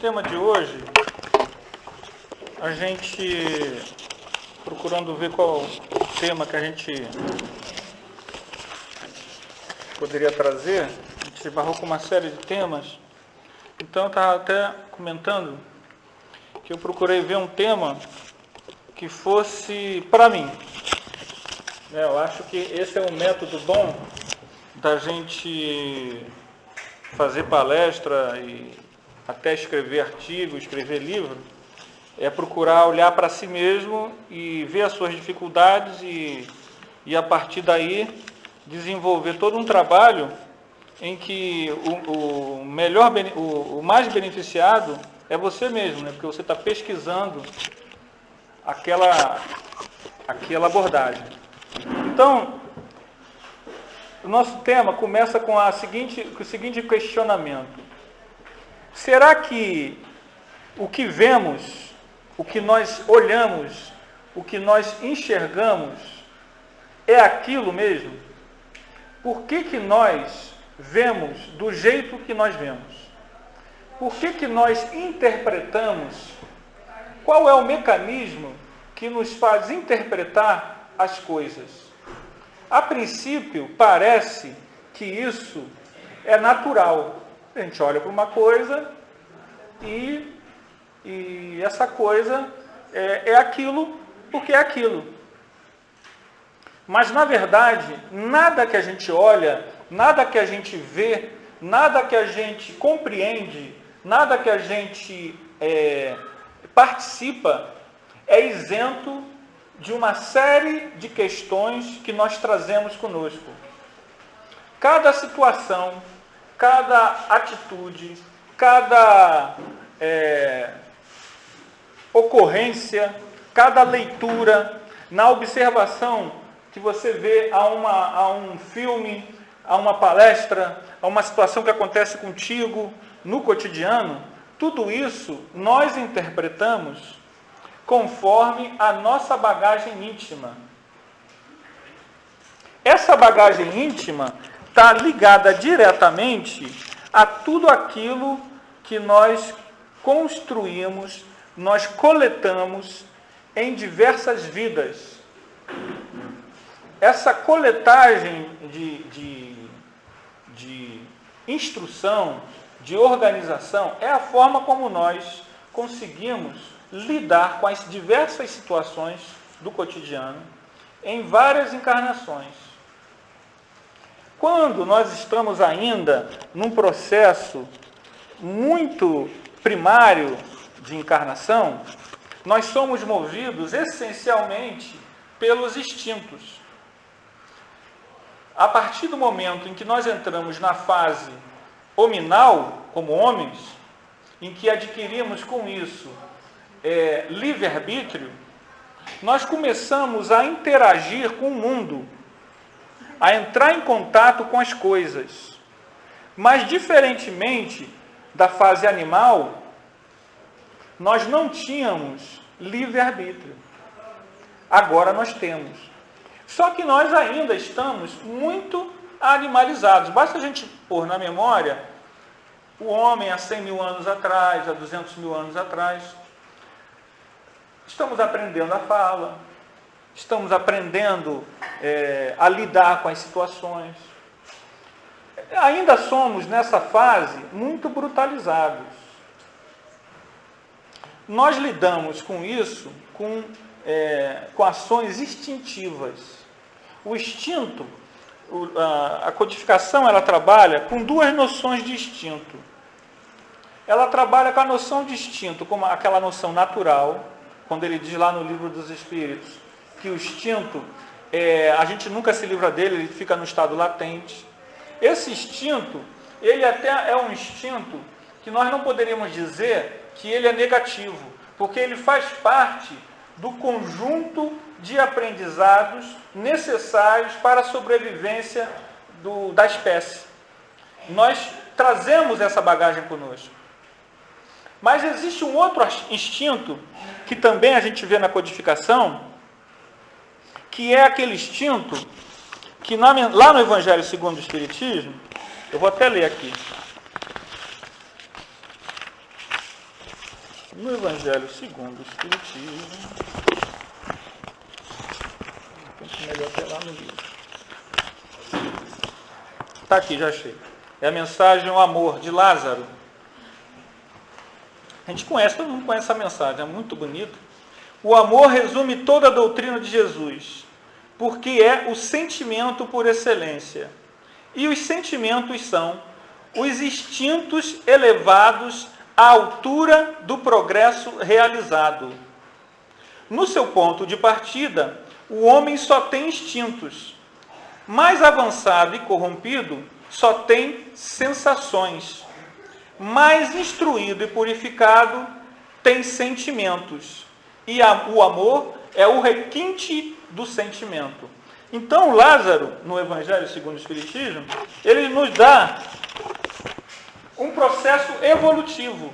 tema de hoje, a gente procurando ver qual o tema que a gente poderia trazer, a gente esbarrou com uma série de temas. Então eu estava até comentando que eu procurei ver um tema que fosse para mim. Eu acho que esse é um método bom da gente fazer palestra e até escrever artigo, escrever livro, é procurar olhar para si mesmo e ver as suas dificuldades e a partir daí desenvolver todo um trabalho em que o mais beneficiado é você mesmo, né? Porque você está pesquisando aquela abordagem. Então, o nosso tema começa com o seguinte questionamento. Será que o que vemos, o que nós olhamos, o que nós enxergamos é aquilo mesmo? Por que nós vemos do jeito que nós vemos? Por que nós interpretamos? Qual é o mecanismo que nos faz interpretar as coisas? A princípio, parece que isso é natural. A gente olha para uma coisa e essa coisa é aquilo porque é aquilo. Mas, na verdade, nada que a gente olha, nada que a gente vê, nada que a gente compreende, nada que a gente participa é isento de uma série de questões que nós trazemos conosco. Cada situação, cada atitude, cada ocorrência, cada leitura, na observação que você vê a um filme, a uma palestra, a uma situação que acontece contigo no cotidiano, tudo isso nós interpretamos conforme a nossa bagagem íntima. Essa bagagem íntima está ligada diretamente a tudo aquilo que nós construímos, nós coletamos em diversas vidas. Essa coletagem de instrução, de organização, é a forma como nós conseguimos lidar com as diversas situações do cotidiano em várias encarnações. Quando nós estamos ainda num processo muito primário de encarnação, nós somos movidos essencialmente pelos instintos. A partir do momento em que nós entramos na fase hominal, como homens, em que adquirimos com isso livre-arbítrio, nós começamos a interagir com o mundo, a entrar em contato com as coisas. Mas, diferentemente da fase animal, nós não tínhamos livre-arbítrio. Agora nós temos. Só que nós ainda estamos muito animalizados. Basta a gente pôr na memória o homem há 100 mil anos atrás, há 200 mil anos atrás. Estamos aprendendo a fala, estamos aprendendo a lidar com as situações. Ainda somos, nessa fase, muito brutalizados. Nós lidamos com isso com ações instintivas. O instinto, a codificação, ela trabalha com duas noções de instinto. Ela trabalha com a noção de instinto, como aquela noção natural, quando ele diz lá no Livro dos Espíritos, que o instinto, a gente nunca se livra dele, ele fica no estado latente. Esse instinto, ele até é um instinto que nós não poderíamos dizer que ele é negativo, porque ele faz parte do conjunto de aprendizados necessários para a sobrevivência da espécie. Nós trazemos essa bagagem conosco. Mas existe um outro instinto, que também a gente vê na codificação, que é aquele instinto que lá no Evangelho segundo o Espiritismo, eu vou até ler aqui. No Evangelho segundo o Espiritismo, melhor até lá no livro. Está aqui, já achei. É a mensagem O Amor, de Lázaro. A gente conhece, todo mundo conhece essa mensagem, é muito bonita. O amor resume toda a doutrina de Jesus, porque é o sentimento por excelência. E os sentimentos são os instintos elevados à altura do progresso realizado. No seu ponto de partida, o homem só tem instintos. Mais avançado e corrompido, só tem sensações. Mais instruído e purificado, tem sentimentos. E o amor é o requinte do sentimento. Então, Lázaro, no Evangelho segundo o Espiritismo, ele nos dá um processo evolutivo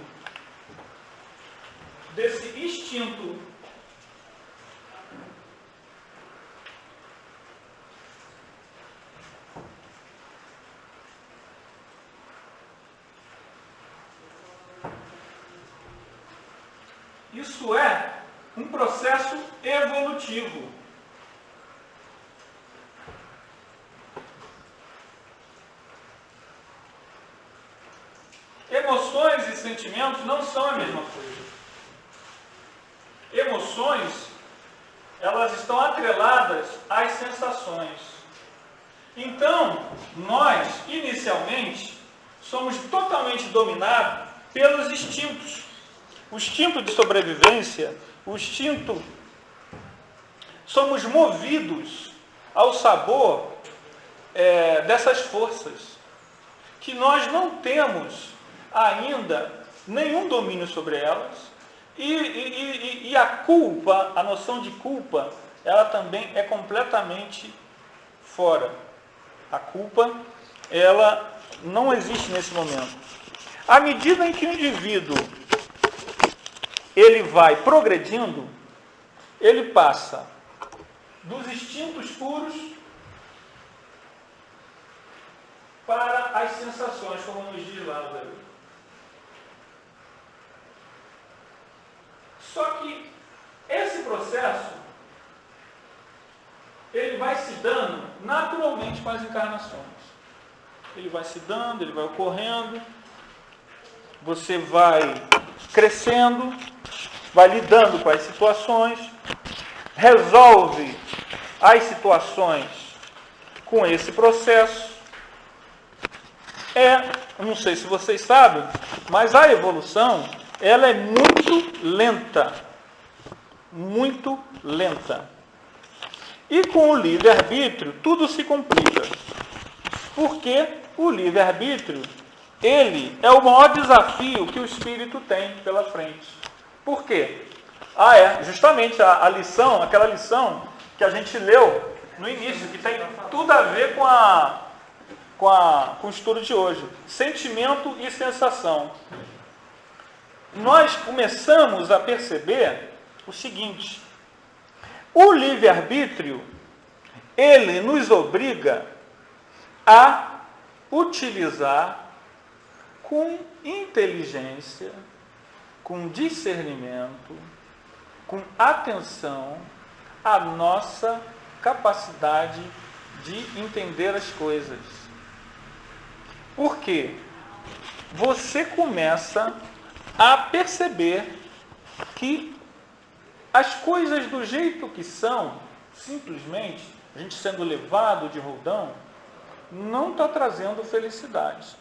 desse instinto Isso é um processo evolutivo. Emoções e sentimentos não são a mesma coisa. Emoções, elas estão atreladas às sensações. Então, nós, inicialmente, somos totalmente dominados pelos instintos. O instinto de sobrevivência, o instinto, somos movidos ao sabor dessas forças, que nós não temos ainda nenhum domínio sobre elas, e a culpa, a noção de culpa, ela também é completamente fora. A culpa, ela não existe nesse momento. À medida em que o indivíduo ele vai progredindo, ele passa dos instintos puros para as sensações, como nos diz Lázaro. Só que esse processo, ele vai se dando naturalmente com as encarnações. Ele vai se dando, ele vai ocorrendo, você vai crescendo, vai lidando com as situações, resolve as situações com esse processo. Não sei se vocês sabem, mas a evolução, ela é muito lenta. Muito lenta. E com o livre-arbítrio, tudo se complica. Porque o livre-arbítrio, ele é o maior desafio que o espírito tem pela frente. Por quê? Justamente a lição, aquela lição que a gente leu no início, que tem tudo a ver com o estudo de hoje. Sentimento e sensação. Nós começamos a perceber o seguinte: o livre-arbítrio, ele nos obriga a utilizar com inteligência, com discernimento, com atenção, a nossa capacidade de entender as coisas. Por quê? Você começa a perceber que as coisas do jeito que são, simplesmente, a gente sendo levado de roldão, não está trazendo felicidade,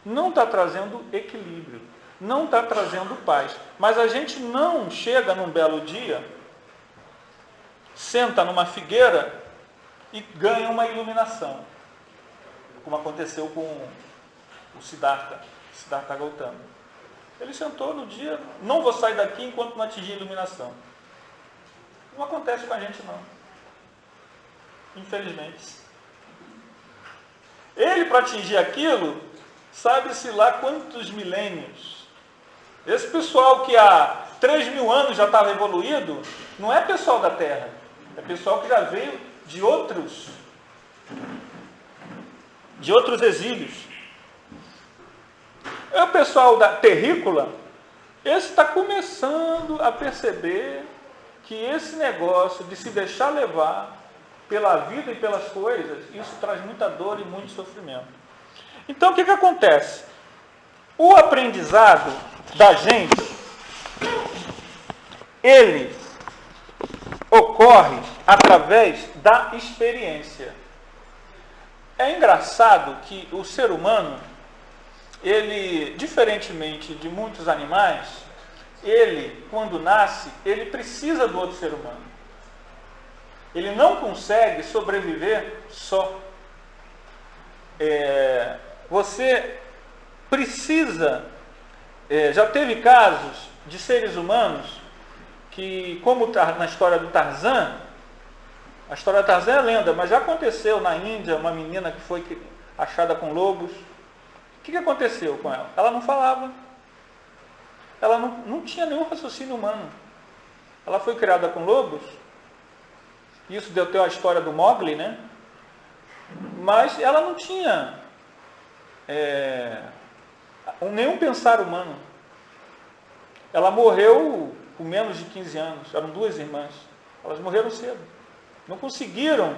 não está trazendo equilíbrio, não está trazendo paz. Mas a gente não chega num belo dia, senta numa figueira e ganha uma iluminação, como aconteceu com o Siddhartha Gautama. Ele sentou no dia, não vou sair daqui enquanto não atingir a iluminação. Não acontece com a gente, não. Infelizmente. Ele, para atingir aquilo, sabe-se lá quantos milênios. Esse pessoal que há 3.000 anos já estava evoluído, não é pessoal da Terra. É pessoal que já veio de outros exílios. É o pessoal da terrícola, Esse está começando a perceber que esse negócio de se deixar levar pela vida e pelas coisas, isso traz muita dor e muito sofrimento. Então, o que acontece? O aprendizado da gente, ele ocorre através da experiência. É engraçado que o ser humano, ele, diferentemente de muitos animais, ele, quando nasce, ele precisa do outro ser humano. Ele não consegue sobreviver só. Você precisa... já teve casos de seres humanos que, como na história do Tarzan, a história do Tarzan é lenda, mas já aconteceu na Índia, uma menina que foi achada com lobos. O que aconteceu com ela? Ela não falava. Ela não tinha nenhum raciocínio humano. Ela foi criada com lobos. Isso deu até a história do Mowgli, né? Mas ela não tinha nenhum pensar humano. Ela morreu com menos de 15 anos. Eram duas irmãs. Elas morreram cedo. Não conseguiram.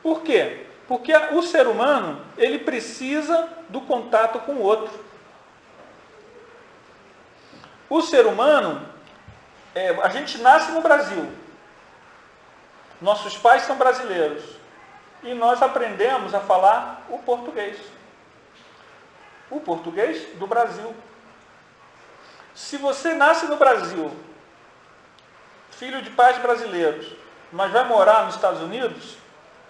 Por quê? Porque o ser humano, ele precisa do contato com o outro. O ser humano, a gente nasce no Brasil. Nossos pais são brasileiros. E nós aprendemos a falar o português. O português do Brasil. Se você nasce no Brasil, filho de pais brasileiros, mas vai morar nos Estados Unidos,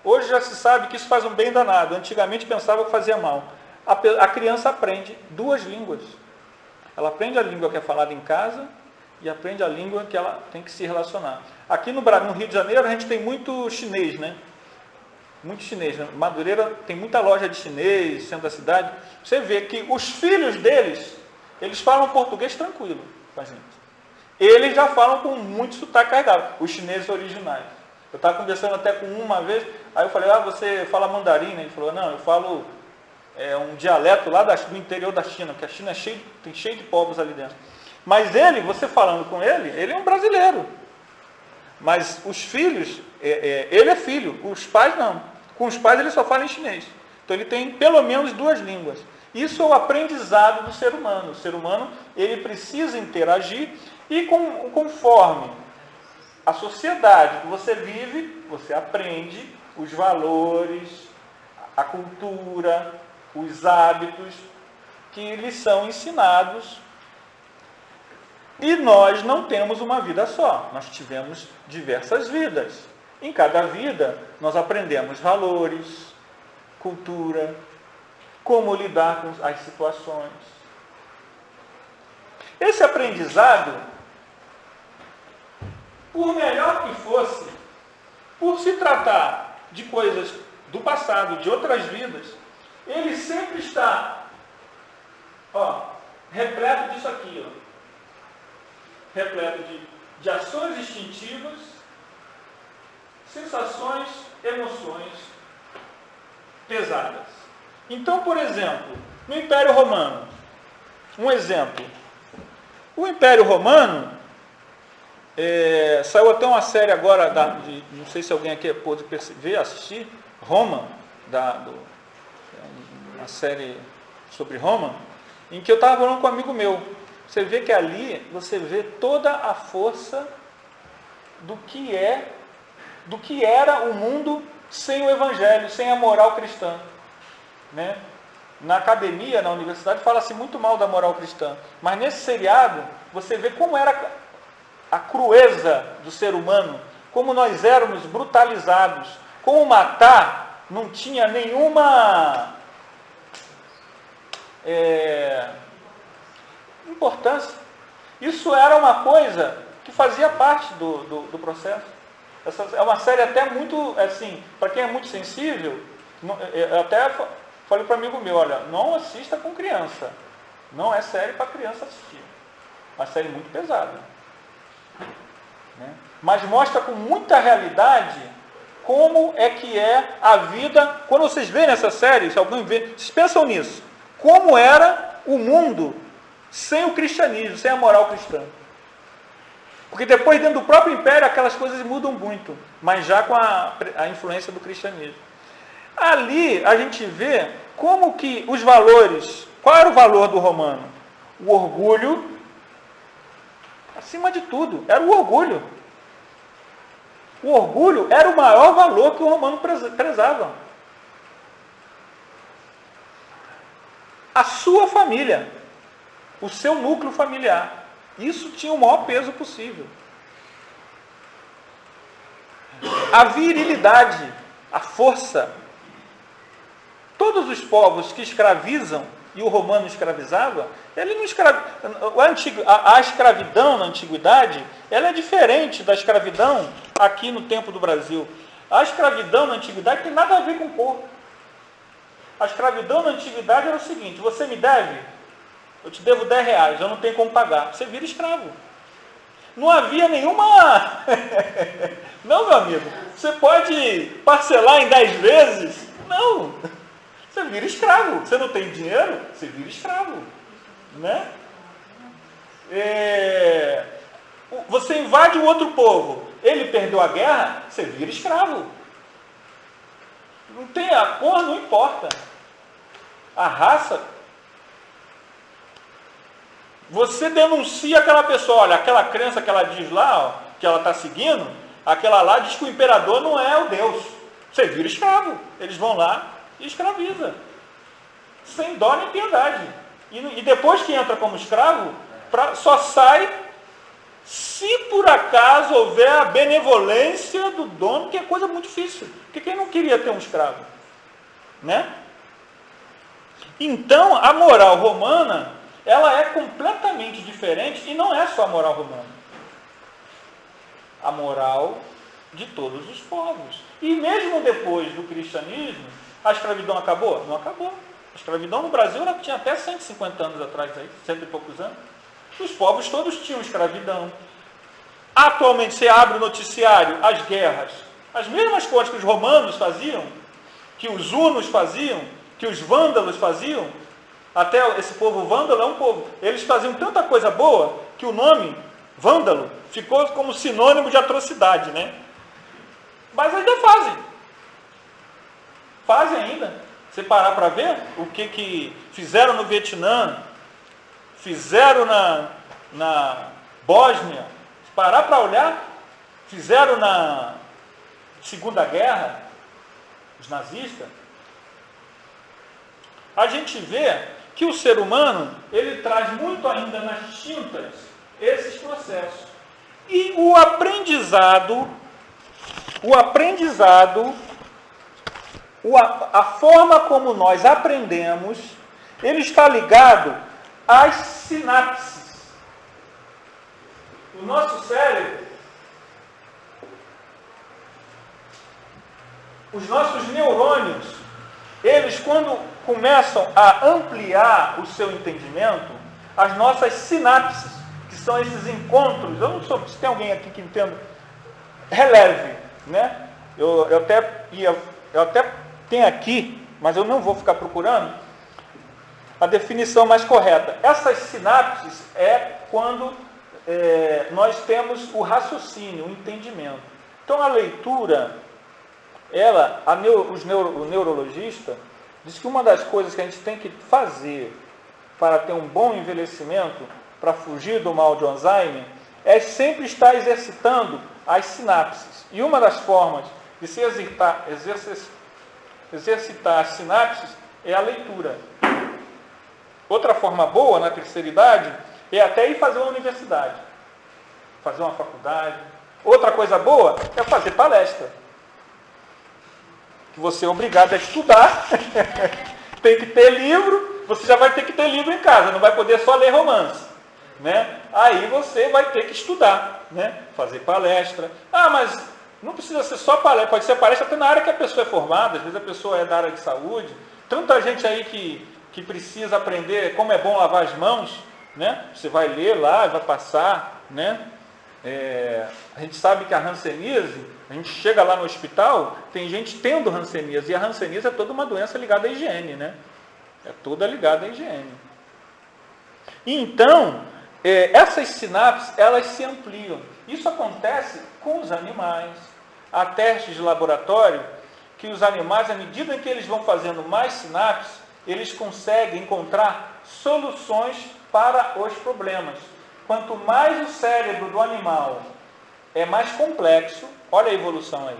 hoje já se sabe que isso faz um bem danado. Antigamente pensava que fazia mal. A criança aprende duas línguas. Ela aprende a língua que é falada em casa e aprende a língua que ela tem que se relacionar. Aqui no Rio de Janeiro a gente tem muito chinês, né? Muito chinês. Madureira tem muita loja de chinês, centro da cidade. Você vê que os filhos deles, eles falam português tranquilo com a gente. Eles já falam com muito sotaque carregado, os chineses originais. Eu estava conversando até com uma vez, aí eu falei, você fala mandarim, né? Ele falou, não, eu falo um dialeto lá do interior da China, porque a China tem cheio de povos ali dentro. Mas você falando com ele é um brasileiro. Mas os filhos, ele é filho, os pais não. Com os pais ele só fala em chinês. Então ele tem pelo menos duas línguas. Isso é o aprendizado do ser humano. O ser humano, ele precisa interagir e conforme a sociedade que você vive, você aprende os valores, a cultura, os hábitos que lhes são ensinados. E nós não temos uma vida só, nós tivemos diversas vidas. Em cada vida, nós aprendemos valores, cultura, como lidar com as situações. Esse aprendizado, por melhor que fosse, por se tratar de coisas do passado, de outras vidas, ele sempre está repleto disso aqui, repleto de ações instintivas, sensações, emoções pesadas. Então, por exemplo, no Império Romano, um exemplo. O Império Romano, saiu até uma série agora, não sei se alguém aqui pôde ver, assistir, Roma, uma série sobre Roma, em que eu estava falando com um amigo meu. Você vê que ali, você vê toda a força do que era o mundo sem o Evangelho, sem a moral cristã. Né? Na academia, na universidade, fala-se muito mal da moral cristã. Mas nesse seriado, você vê como era a crueza do ser humano, como nós éramos brutalizados, como matar não tinha nenhuma importância. Isso era uma coisa que fazia parte do processo. Essa é uma série até muito, assim, para quem é muito sensível, até falei para um amigo meu, olha, não assista com criança. Não é série para criança assistir. Uma série muito pesada. Né? Mas mostra com muita realidade como é que é a vida. Quando vocês veem essa série, se alguém vê, vocês pensam nisso. Como era o mundo sem o cristianismo, sem a moral cristã. Porque depois, dentro do próprio império, aquelas coisas mudam muito, mas já com a influência do cristianismo. Ali a gente vê como que os valores, qual era o valor do romano? O orgulho, acima de tudo, era o orgulho. O orgulho era o maior valor que o romano prezava. A sua família, o seu núcleo familiar. Isso tinha o maior peso possível. A virilidade, a força. Todos os povos que escravizam, e o romano escravizava, ele não a escravidão na antiguidade, ela é diferente da escravidão aqui no tempo do Brasil. A escravidão na antiguidade tem nada a ver com o corpo. A escravidão na antiguidade era o seguinte: você me deve, eu te devo 10 reais, eu não tenho como pagar. Você vira escravo. Não havia nenhuma... Não, meu amigo. Você pode parcelar em 10 vezes? Não. Você vira escravo. Você não tem dinheiro? Você vira escravo. Né? Você invade um outro povo. Ele perdeu a guerra? Você vira escravo. Não tem a cor, não importa. A raça... Você denuncia aquela pessoa, olha, aquela crença que ela diz lá, ó, que ela está seguindo, aquela lá diz que o imperador não é o Deus. Você vira escravo. Eles vão lá e escraviza. Sem dó nem piedade. E depois que entra como escravo, só sai se por acaso houver a benevolência do dono, que é coisa muito difícil. Porque quem não queria ter um escravo? Né? Então, a moral romana... ela é completamente diferente, e não é só a moral romana. A moral de todos os povos. E mesmo depois do cristianismo, a escravidão acabou? Não acabou. A escravidão no Brasil ela tinha até 150 anos atrás, aí, 100 e poucos anos. Os povos todos tinham escravidão. Atualmente, você abre o noticiário, as guerras, as mesmas coisas que os romanos faziam, que os hunos faziam, que os vândalos faziam. Até esse povo vândalo é um povo. Eles faziam tanta coisa boa que o nome vândalo ficou como sinônimo de atrocidade, né? Mas ainda fazem. Fazem ainda. Você parar para ver o que fizeram no Vietnã, fizeram na Bósnia, se parar para olhar, fizeram na Segunda Guerra, os nazistas, a gente vê que o ser humano, ele traz muito ainda nas tintas esses processos. E o aprendizado, a forma como nós aprendemos, ele está ligado às sinapses. O nosso cérebro, os nossos neurônios, eles quando começam a ampliar o seu entendimento, as nossas sinapses, que são esses encontros, eu não sou, se tem alguém aqui que entenda, releve, né? Eu até tenho aqui, mas eu não vou ficar procurando a definição mais correta. Essas sinapses é quando nós temos o raciocínio, o entendimento. Então a leitura, o neurologista diz que uma das coisas que a gente tem que fazer para ter um bom envelhecimento, para fugir do mal de Alzheimer, é sempre estar exercitando as sinapses. E uma das formas de se exercitar as sinapses é a leitura. Outra forma boa, na terceira idade, é até ir fazer uma universidade, fazer uma faculdade. Outra coisa boa é fazer palestra. Que você é obrigado a estudar, tem que ter livro, você já vai ter que ter livro em casa, não vai poder só ler romance, né? Aí você vai ter que estudar, né? Fazer palestra. Mas não precisa ser só palestra, pode ser palestra até na área que a pessoa é formada, às vezes a pessoa é da área de saúde. Tanta gente aí que precisa aprender como é bom lavar as mãos, né? Você vai ler lá, vai passar, né? A gente sabe que a hanseníase, a gente chega lá no hospital, tem gente tendo hanseníase, e a hanseníase é toda uma doença ligada à higiene, né? É toda ligada à higiene. E então, essas sinapses, elas se ampliam. Isso acontece com os animais. Há testes de laboratório que os animais, à medida que eles vão fazendo mais sinapses, eles conseguem encontrar soluções para os problemas. Quanto mais o cérebro do animal é mais complexo, olha a evolução aí,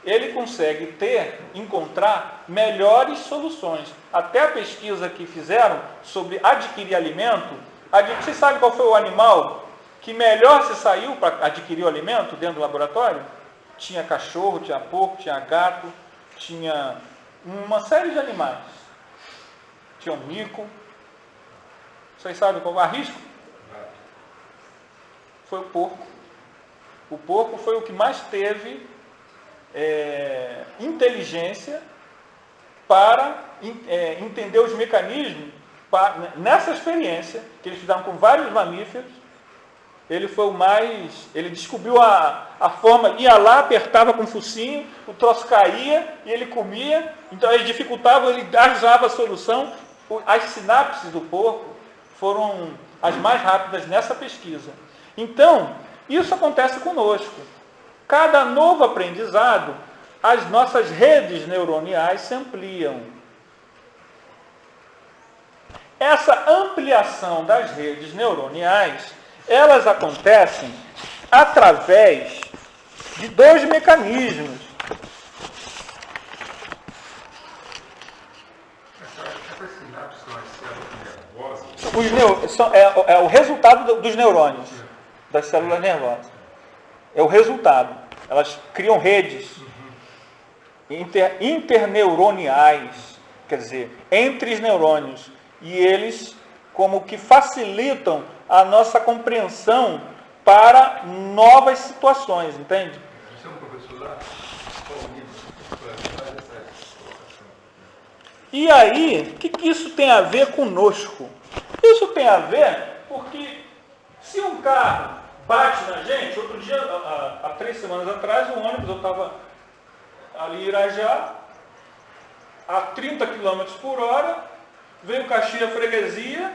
ele consegue encontrar melhores soluções. Até a pesquisa que fizeram sobre adquirir alimento, vocês sabem qual foi o animal que melhor se saiu para adquirir o alimento dentro do laboratório? Tinha cachorro, tinha porco, tinha gato, tinha uma série de animais. Tinha um mico. Vocês sabem qual? Arrisco? Foi o porco. O porco foi o que mais teve inteligência para entender os mecanismos. Nessa experiência que eles fizeram com vários mamíferos, ele foi o mais... Ele descobriu a forma, ia lá, apertava com o focinho, o troço caía e ele comia. Então eles dificultavam, ele ajudava a solução. As sinapses do porco foram as mais rápidas nessa pesquisa. Então, isso acontece conosco. Cada novo aprendizado, as nossas redes neuroniais se ampliam. Essa ampliação das redes neuroniais, elas acontecem através de dois mecanismos. Essas sinapses são as células nervosas? É o resultado dos neurônios, das células nervosas. É o resultado. Elas criam redes interneuroniais, quer dizer, entre os neurônios. E eles como que facilitam a nossa compreensão para novas situações, entende? Você é um professor lá? E aí, o que isso tem a ver conosco? Isso tem a ver porque se um carro bate na gente, outro dia, há 3 semanas atrás, um ônibus, eu estava ali em Irajá, a 30 km por hora, veio o Caxias Freguesia,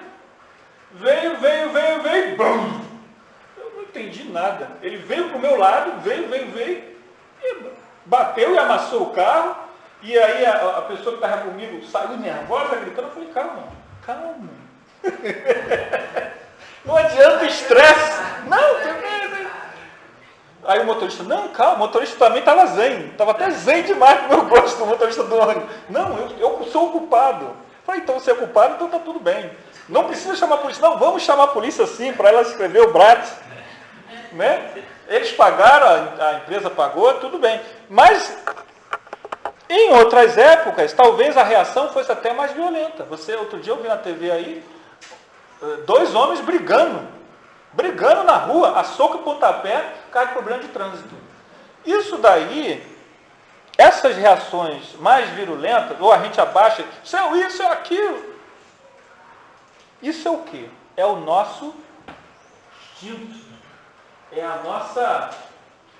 veio, bum! Eu não entendi nada. Ele veio para o meu lado, veio, e bateu e amassou o carro, e aí a pessoa que estava comigo saiu nervosa, gritando. Eu falei, calma. Não adianta o estresse. Não. Aí o motorista, não, calma, o motorista também estava zen. Estava até zen demais para o meu gosto, o motorista do ônibus. Não, eu sou o culpado. Eu falei, então você é culpado, então está tudo bem. Não precisa chamar a polícia. Não, vamos chamar a polícia sim, para ela escrever o BRAT. Né? Eles pagaram, a empresa pagou, tudo bem. Mas, em outras épocas, talvez a reação fosse até mais violenta. Outro dia eu vi na TV aí, 2 homens brigando na rua, a soco e pontapé, por causa de problema de trânsito. Isso daí, essas reações mais virulentas, ou a gente abaixa, isso é aquilo. Isso é o quê? É o nosso instinto. É a nossa...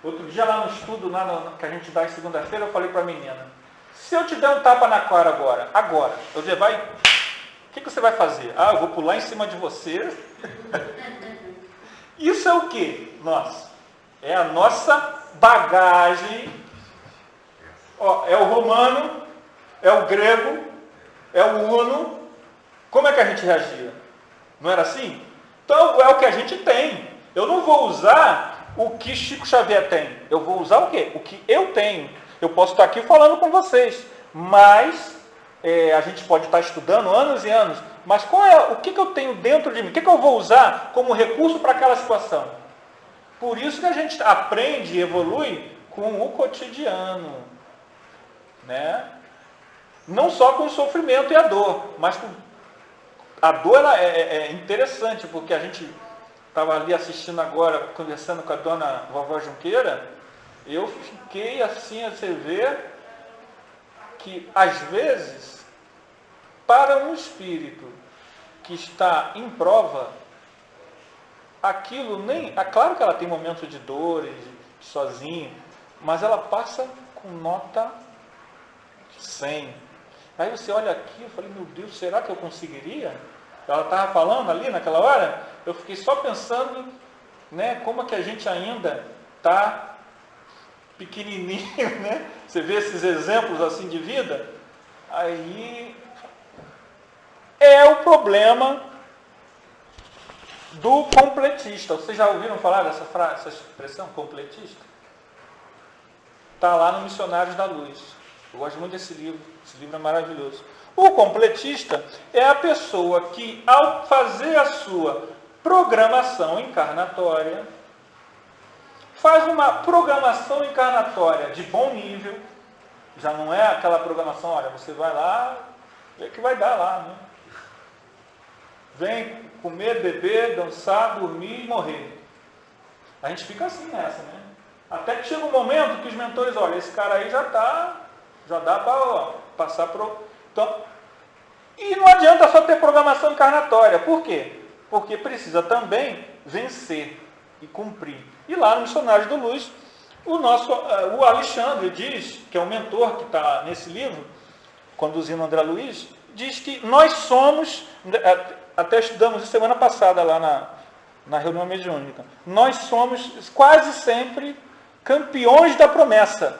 Outro dia lá no estudo que a gente dá em segunda-feira, eu falei para a menina, se eu te der um tapa na cara agora, eu dizer, vai, o que você vai fazer? Eu vou pular em cima de você. Isso é o quê? É a nossa bagagem. É o romano, é o grego, é o uno. Como é que a gente reagia? Não era assim? Então é o que a gente tem. Eu não vou usar o que Chico Xavier tem. Eu vou usar o quê? O que eu tenho. Eu posso estar aqui falando com vocês, mas a gente pode estar estudando anos e anos. Mas o que eu tenho dentro de mim? O que eu vou usar como recurso para aquela situação? Por isso que a gente aprende e evolui com o cotidiano. Né? Não só com o sofrimento e a dor, mas com... A dor é interessante, porque a gente estava ali assistindo agora, conversando com a dona Vovó Junqueira, eu fiquei assim, você vê que às vezes, para um espírito que está em prova, aquilo nem... Claro que ela tem momentos de dores, sozinho, mas ela passa com nota 100. Aí você olha aqui, eu falei, meu Deus, será que eu conseguiria? ela estava falando ali naquela hora, eu fiquei só pensando, né, como é que a gente ainda está pequenininho, né? Você vê esses exemplos assim de vida, aí é o problema do completista. Vocês já ouviram falar dessa frase, essa expressão, completista? Está lá no Missionários da Luz. Eu gosto muito desse livro é maravilhoso. O completista é a pessoa que, ao fazer a sua programação encarnatória, faz uma programação encarnatória de bom nível, já não é aquela programação, olha, você vai lá, vê que vai dar lá, né? Vem comer, beber, dançar, dormir e morrer. A gente fica assim nessa, né? Até que chega um momento que os mentores, olha, esse cara aí já dá para passar pro... Então, e não adianta só ter programação encarnatória. Por quê? Porque precisa também vencer e cumprir. E lá no Missionários da Luz, o Alexandre diz, que é o mentor que está nesse livro, conduzindo André Luiz, diz que nós somos, até estudamos isso semana passada lá na reunião mediúnica, nós somos quase sempre campeões da promessa.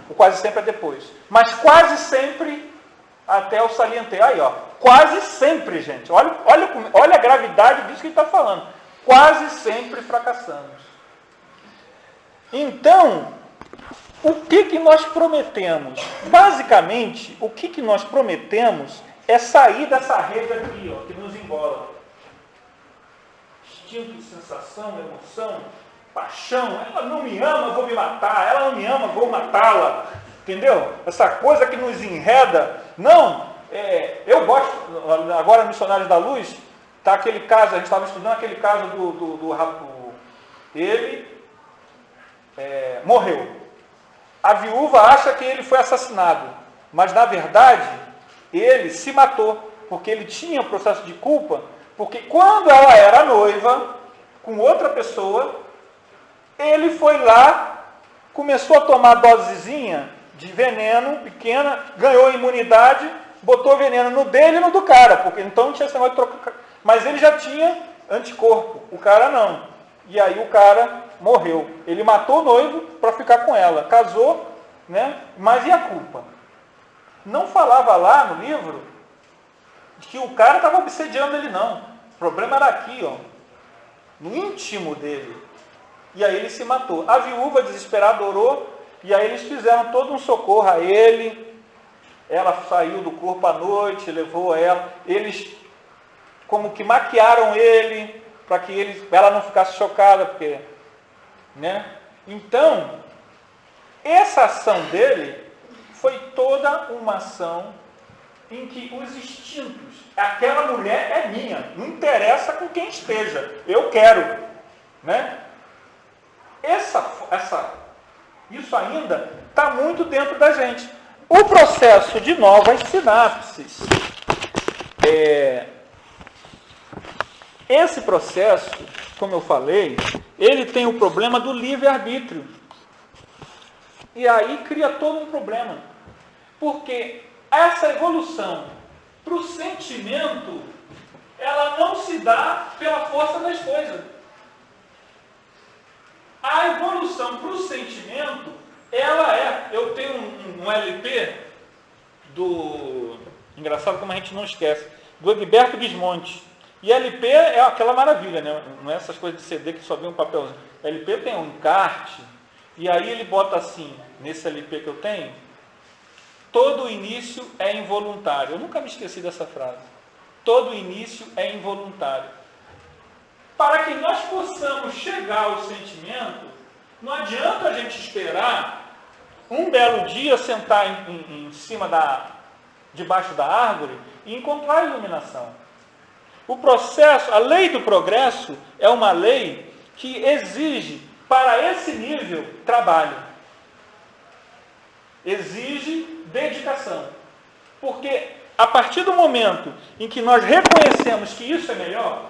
O quase sempre é depois. Mas quase sempre, até eu salientei. Aí, ó, quase sempre, gente. Olha a gravidade disso que ele está falando. Quase sempre fracassamos. Então, o que nós prometemos? Basicamente, o que nós prometemos é sair dessa rede aqui, ó, que nos embola. Instinto, sensação, emoção, paixão. Ela não me ama, eu vou me matar. Ela não me ama, eu vou matá-la. Entendeu? Essa coisa que nos enreda. Não, eu gosto, agora Missionários da Luz, está aquele caso, a gente estava estudando aquele caso ele morreu. A viúva acha que ele foi assassinado, mas na verdade ele se matou, porque ele tinha um processo de culpa, porque quando ela era noiva com outra pessoa, ele foi lá, começou a tomar dosezinha de veneno pequena, ganhou imunidade, botou veneno no dele e no do cara, porque então não tinha esse negócio de trocar, mas ele já tinha anticorpo, o cara não. E aí o cara morreu. Ele matou o noivo para ficar com ela, casou, né? Mas e a culpa? Não falava lá no livro que o cara estava obsediando ele, não. O problema era aqui, ó, no íntimo dele. E aí ele se matou. A viúva desesperada orou, e aí eles fizeram todo um socorro a ele. Ela saiu do corpo à noite, levou ela. Eles como que maquiaram ele, para que ela não ficasse chocada, porque, né? Então, essa ação dele foi toda uma ação em que os instintos, aquela mulher é minha, não interessa com quem esteja, eu quero, né? Isso ainda está muito dentro da gente. O processo de novas sinapses, esse processo, como eu falei, ele tem o problema do livre-arbítrio. E aí cria todo um problema. Porque essa evolução para o sentimento, ela não se dá pela força das coisas. A evolução para o sentimento, ela é... Eu tenho um LP do... Engraçado como a gente não esquece. Do Egberto Gismonti. E LP é aquela maravilha, né? Não é essas coisas de CD que só vem um papelzinho. LP tem um encarte, e aí ele bota assim, nesse LP que eu tenho, todo início é involuntário. Eu nunca me esqueci dessa frase. Todo início é involuntário. Para que nós possamos chegar ao sentimento, não adianta a gente esperar um belo dia sentar em cima debaixo da árvore e encontrar a iluminação. O processo, a lei do progresso é uma lei que exige, para esse nível, trabalho. Exige dedicação. Porque a partir do momento em que nós reconhecemos que isso é melhor,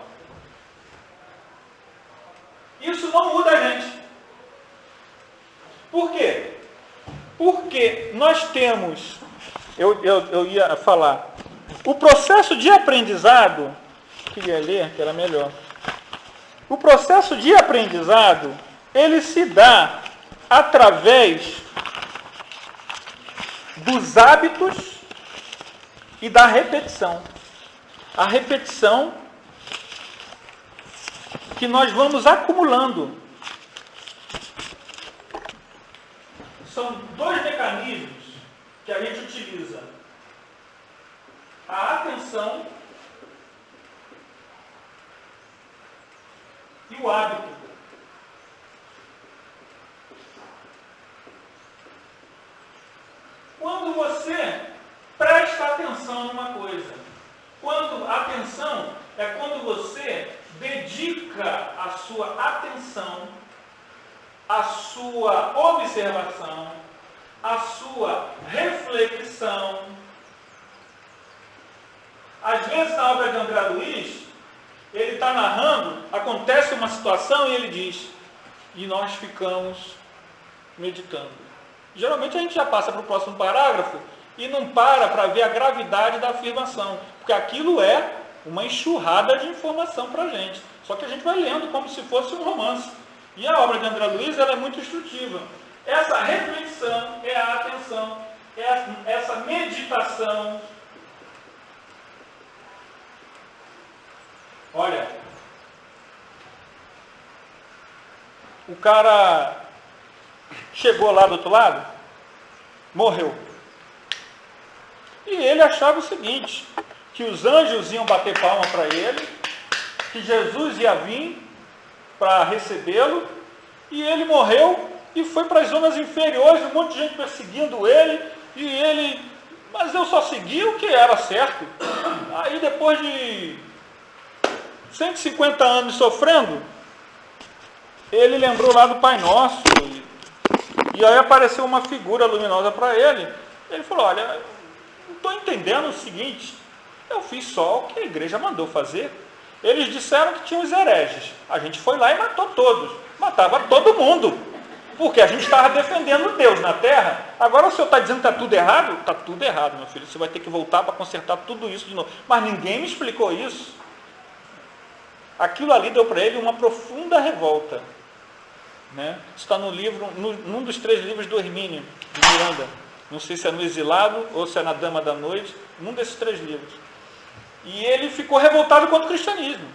isso não muda a gente. Por quê? Porque nós temos, eu ia falar, O processo de aprendizado, queria ler, que era melhor. O processo de aprendizado, ele se dá através dos hábitos e da repetição. A repetição que nós vamos acumulando. São dois mecanismos que a gente utiliza. A atenção e o hábito. Quando você presta atenção numa coisa, quando atenção é quando você dedica a sua atenção, a sua observação, a sua reflexão. Às vezes, na obra de André Luiz, ele está narrando, acontece uma situação e ele diz, e nós ficamos meditando. Geralmente a gente já passa para o próximo parágrafo e não para ver a gravidade da afirmação, porque aquilo é uma enxurrada de informação para a gente. Só que a gente vai lendo como se fosse um romance. E a obra de André Luiz ela é muito instrutiva. Essa reflexão é a atenção, é essa meditação. Olha, o cara chegou lá do outro lado, morreu. E ele achava o seguinte, que os anjos iam bater palma para ele, que Jesus ia vir para recebê-lo, e ele morreu e foi para as zonas inferiores, um monte de gente perseguindo ele, e ele, mas eu só segui o que era certo. Aí depois de 150 anos sofrendo, ele lembrou lá do Pai Nosso, e aí apareceu uma figura luminosa para ele. Ele falou, olha, não estou entendendo o seguinte, eu fiz só o que a igreja mandou fazer. Eles disseram que tinham os hereges, a gente foi lá e matou todos, matava todo mundo, porque a gente estava defendendo Deus na terra. Agora o senhor está dizendo que está tudo errado? Está tudo errado, meu filho, você vai ter que voltar para consertar tudo isso de novo. Mas ninguém me explicou isso. Aquilo ali deu para ele uma profunda revolta. Né? Isso está no livro, num dos 3 livros do Hermínio, de Miranda. Não sei se é no Exilado ou se é na Dama da Noite, num desses 3 livros. E ele ficou revoltado contra o cristianismo.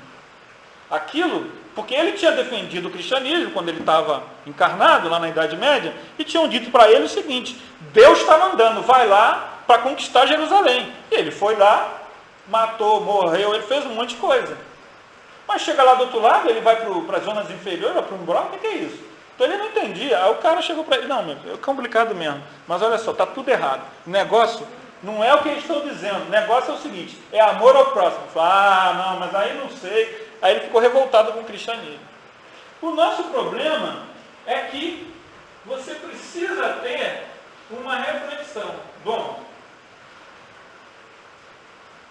Aquilo, porque ele tinha defendido o cristianismo quando ele estava encarnado, lá na Idade Média, e tinham dito para ele o seguinte, Deus está mandando, vai lá para conquistar Jerusalém. E ele foi lá, matou, morreu, ele fez um monte de coisa. Mas chega lá do outro lado, ele vai para as zonas inferiores, vai para um buraco, o que é isso? Então ele não entendia. Aí o cara chegou para ele, não, meu, é complicado mesmo, mas olha só, está tudo errado. O negócio não é o que eles estão dizendo, o negócio é o seguinte, é amor ao próximo. Ah, não, mas aí não sei. Aí ele ficou revoltado com o cristianismo. O nosso problema é que você precisa ter uma reflexão. Bom,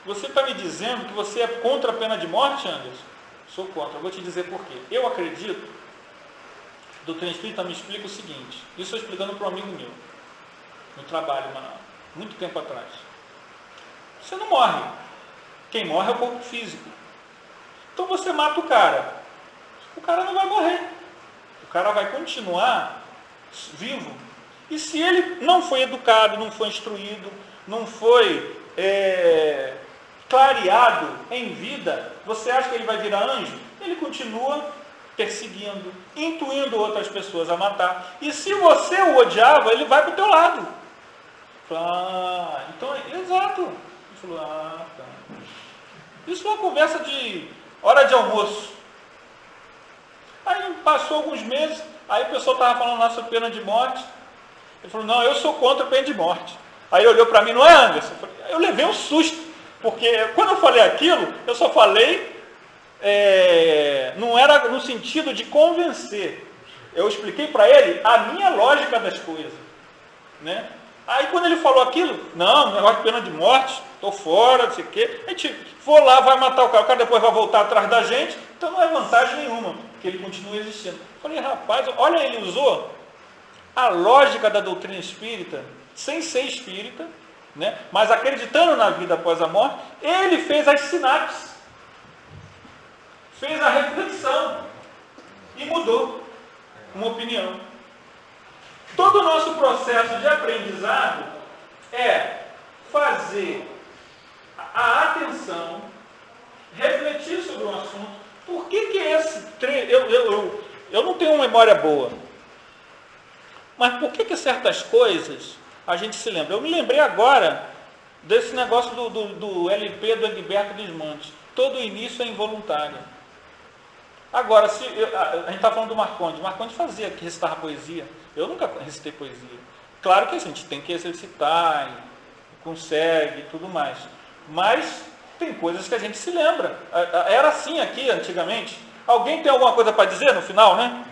você está me dizendo que você é contra a pena de morte, Anderson? Sou contra. Eu vou te dizer por quê. Eu acredito, a doutrina espírita me explica o seguinte, isso eu explicando para um amigo meu, no trabalho, muito tempo atrás. Você não morre. Quem morre é o corpo físico. Então você mata o cara não vai morrer. O cara vai continuar vivo. E se ele não foi educado, não foi instruído, não foi clareado em vida, você acha que ele vai virar anjo? Ele continua perseguindo, intuindo outras pessoas a matar. E se você o odiava, ele vai para o teu lado. Ah, então, exato. Ele falou, tá. Isso é uma conversa de hora de almoço. Aí passou alguns meses, aí o pessoal estava falando lá sobre pena de morte. Ele falou, não, eu sou contra a pena de morte. Aí ele olhou para mim, não é, Anderson? Eu levei um susto, porque quando eu falei aquilo, eu só falei, não era no sentido de convencer. Eu expliquei para ele a minha lógica das coisas. Né? Aí quando ele falou aquilo, não, negócio de pena de morte, estou fora, não sei o quê. A gente for lá, vai matar o cara depois vai voltar atrás da gente, então não é vantagem nenhuma, porque ele continua existindo. Eu falei, rapaz, olha, ele usou a lógica da doutrina espírita, sem ser espírita, né? Mas acreditando na vida após a morte, ele fez as sinapses, fez a reflexão e mudou uma opinião. Todo o nosso processo de aprendizado é fazer a atenção, refletir sobre um assunto. Por que esse treino... Eu não tenho uma memória boa, mas por que certas coisas a gente se lembra? Eu me lembrei agora desse negócio do LP do Egberto Desmontes. Todo início é involuntário. Agora, a gente está falando do Marcondes. Marcondes fazia, que recitava poesia. Eu nunca recitei poesia. Claro que a gente tem que exercitar, consegue e tudo mais. Mas tem coisas que a gente se lembra. Era assim aqui antigamente. Alguém tem alguma coisa para dizer no final, né?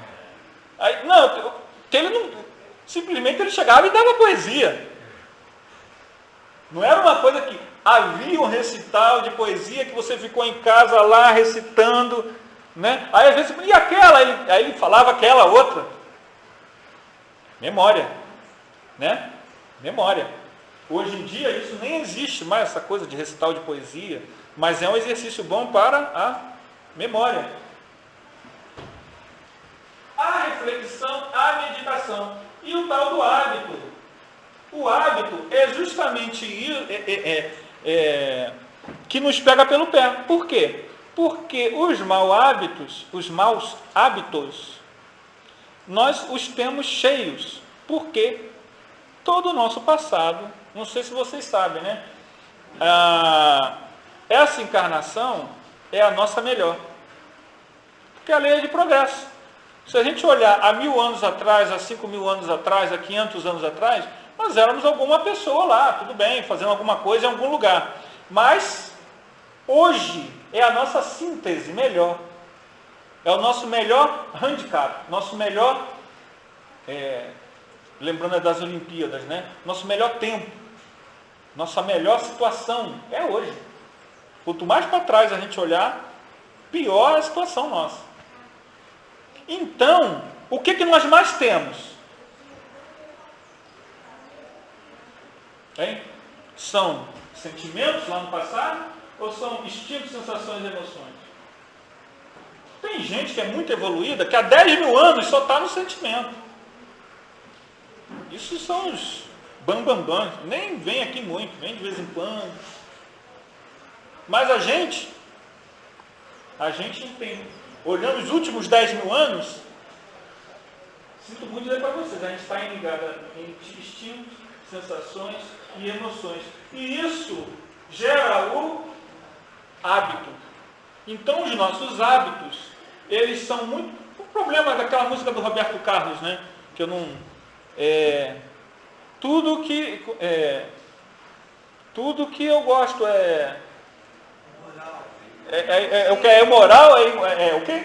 Aí, não, que ele não, simplesmente ele chegava e dava poesia. Não era uma coisa que havia um recital de poesia que você ficou em casa lá recitando, né? Aí às vezes, e aquela? Aí ele falava aquela outra. Memória, né? Memória. Hoje em dia isso nem existe mais, essa coisa de recital de poesia, mas é um exercício bom para a memória. A reflexão, a meditação e o tal do hábito. O hábito é justamente que nos pega pelo pé. Por quê? Porque os maus hábitos, nós os temos cheios. Porque todo o nosso passado, não sei se vocês sabem, né? Essa encarnação é a nossa melhor. Porque a lei é de progresso. Se a gente olhar há 1000 anos atrás, há 5000 anos atrás, há 500 anos atrás, nós éramos alguma pessoa lá, tudo bem, fazendo alguma coisa em algum lugar. Mas hoje é a nossa síntese melhor. É o nosso melhor handicap, nosso melhor, lembrando das Olimpíadas, né? Nosso melhor tempo, nossa melhor situação é hoje. Quanto mais para trás a gente olhar, pior a situação nossa. Então, o que nós mais temos? Hein? São sentimentos lá no passado ou são instintos, sensações e emoções? Tem gente que é muito evoluída, que há 10.000 anos só está no sentimento. Isso são os bambambãs, nem vem aqui muito, vem de vez em quando. Mas a gente tem, olhando os últimos 10.000 anos, sinto muito dizer para vocês, a gente está ligado em instintos, sensações e emoções. E isso gera o hábito. Então os nossos hábitos, eles são muito... O problema daquela música do Roberto Carlos, né? Que eu não... Tudo que eu gosto o que é imoral, o quê?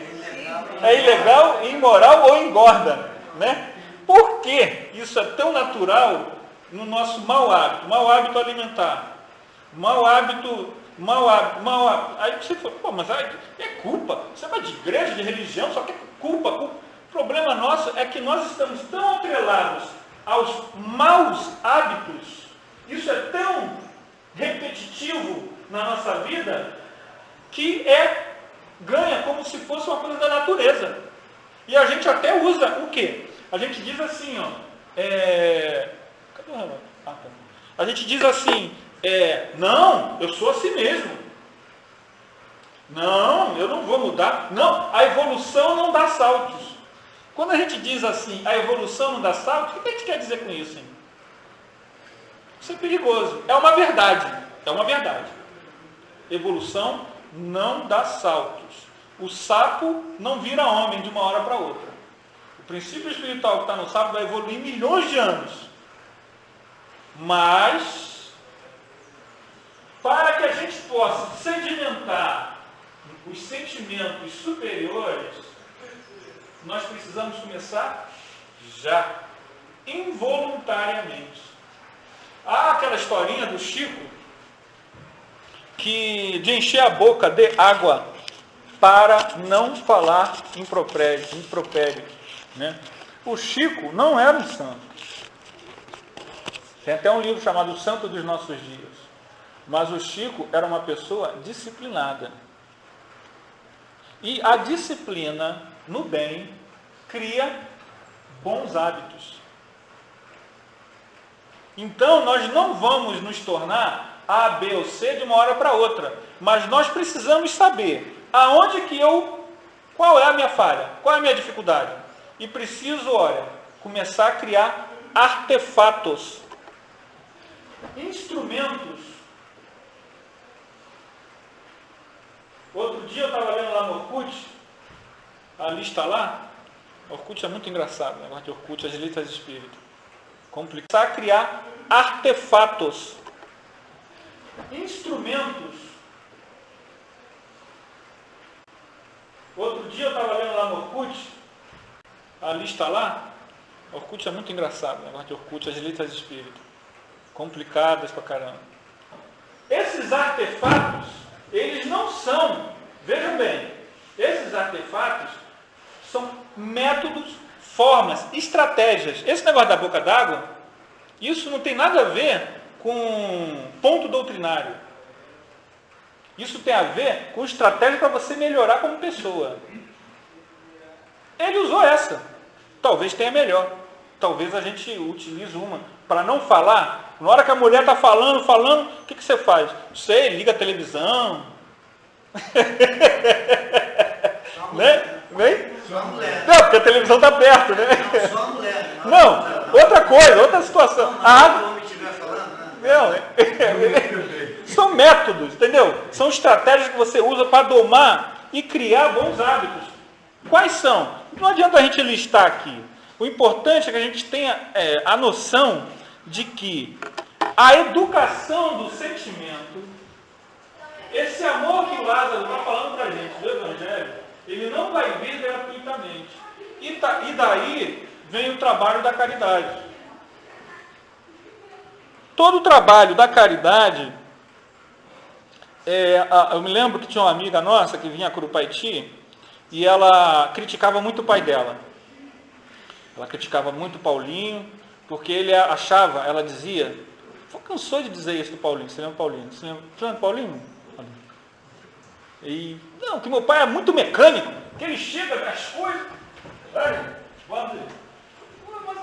É ilegal, imoral ou engorda, né? Por que isso é tão natural no nosso mau hábito alimentar? Mau hábito. Aí você fala, pô, mas é culpa. Você vai de igreja, de religião, só que é culpa. O problema nosso é que nós estamos tão atrelados aos maus hábitos, isso é tão repetitivo na nossa vida, que ganha como se fosse uma coisa da natureza. E a gente até usa o quê? A gente diz assim, cadê o relógio? Tá. A gente diz assim, não, eu sou assim mesmo. Não, eu não vou mudar. Não, a evolução não dá saltos. Quando a gente diz assim, a evolução não dá saltos, o que a gente quer dizer com isso, hein? Isso é perigoso. É uma verdade. É uma verdade. Evolução não dá saltos. O sapo não vira homem de uma hora para outra. O princípio espiritual que está no sapo vai evoluir milhões de anos. Mas, para que a gente possa sedimentar os sentimentos superiores, nós precisamos começar já, involuntariamente. Há aquela historinha do Chico, de encher a boca de água para não falar impropério, né? O Chico não era um santo, Tem até um livro chamado O Santo dos Nossos Dias. Mas o Chico era uma pessoa disciplinada. E a disciplina no bem cria bons hábitos. Então, nós não vamos nos tornar A, B ou C de uma hora para outra. Mas nós precisamos saber aonde que qual é a minha falha, qual é a minha dificuldade. E preciso, olha, começar a criar artefatos, instrumentos. Outro dia eu estava lendo lá no Orkut, a lista lá. Orkut é muito engraçado, o negócio de Orkut, as listas de espírito. Começar a criar artefatos, instrumentos. Outro dia eu estava lendo lá no Orkut, a lista lá. Orkut é muito engraçado, o negócio de Orkut, as listas de espírito. Complicadas pra caramba. Esses artefatos, eles não são, vejam bem, esses artefatos são métodos, formas, estratégias. Esse negócio da boca d'água, isso não tem nada a ver com ponto doutrinário. Isso tem a ver com estratégia para você melhorar como pessoa. Ele usou essa. Talvez tenha melhor. Talvez a gente utilize uma. Para não falar, na hora que a mulher está falando, o que você faz? Sei, liga a televisão. Né? Vem? Só a mulher. Não, porque a televisão está perto, né? Não, só a mulher. Não, outra coisa, outra situação. Não, A água... o homem estiver falando, né? Não, são métodos, entendeu? São estratégias que você usa para domar e criar bons hábitos. Quais são? Não adianta a gente listar aqui. O importante é que a gente tenha a noção de que a educação do sentimento, esse amor que o Lázaro está falando para a gente do Evangelho, ele não vai vir gratuitamente. E daí vem o trabalho da caridade. Todo o trabalho da caridade, eu me lembro que tinha uma amiga nossa que vinha a Curupaiti e ela criticava muito o pai dela. Ela criticava muito o Paulinho, porque ele achava, ela dizia, cansou de dizer isso do Paulinho, você lembra Paulinho? Você lembra do Paulinho? E, não, que meu pai é muito mecânico, que ele chega das coisas, mas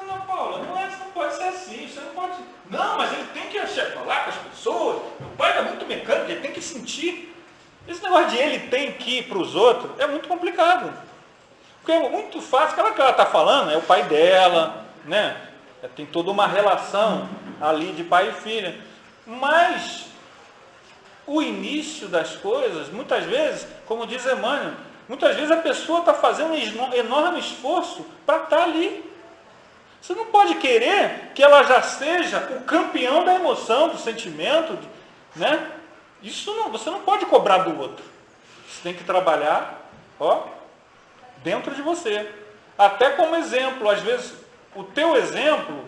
não, Paula, não pode ser assim, você não pode. Não, mas ele tem que falar com as pessoas. Meu pai é muito mecânico, ele tem que sentir. Esse negócio de ele tem que ir para os outros é muito complicado. Porque é muito fácil, aquela que ela está falando é o pai dela, né? Tem toda uma relação ali de pai e filha. Mas o início das coisas, muitas vezes, como diz Emmanuel, muitas vezes a pessoa está fazendo um enorme esforço para estar ali. Você não pode querer que ela já seja o campeão da emoção, do sentimento, né? Isso não, você não pode cobrar do outro. Você tem que trabalhar, dentro de você. Até como exemplo, às vezes o teu exemplo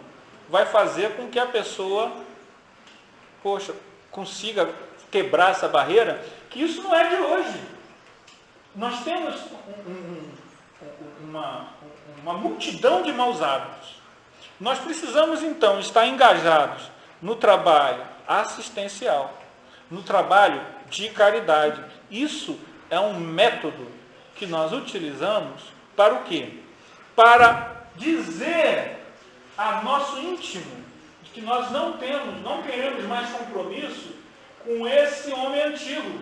vai fazer com que a pessoa, consiga quebrar essa barreira, que isso não é de hoje. Nós temos uma multidão de maus hábitos. Nós precisamos, então, estar engajados no trabalho assistencial, no trabalho de caridade. Isso é um método que nós utilizamos para o quê? Para dizer a nosso íntimo que nós não queremos mais compromisso com esse homem antigo.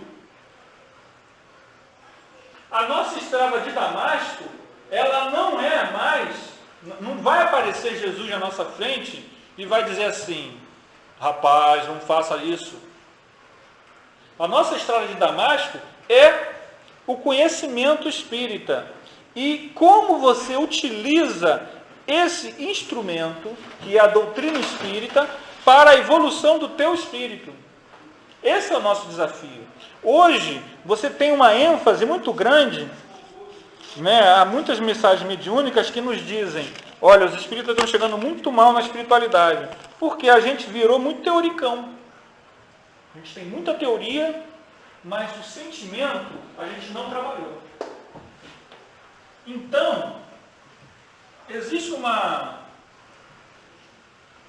A nossa estrada de Damasco, ela não é mais... Não vai aparecer Jesus na nossa frente e vai dizer assim, rapaz, não faça isso. A nossa estrada de Damasco é o conhecimento espírita. E como você utiliza esse instrumento, que é a doutrina espírita, para a evolução do teu espírito. Esse é o nosso desafio. Hoje, você tem uma ênfase muito grande, né? Há muitas mensagens mediúnicas que nos dizem, olha, os espíritas estão chegando muito mal na espiritualidade, porque a gente virou muito teoricão. A gente tem muita teoria, mas o sentimento a gente não trabalhou. Então, existe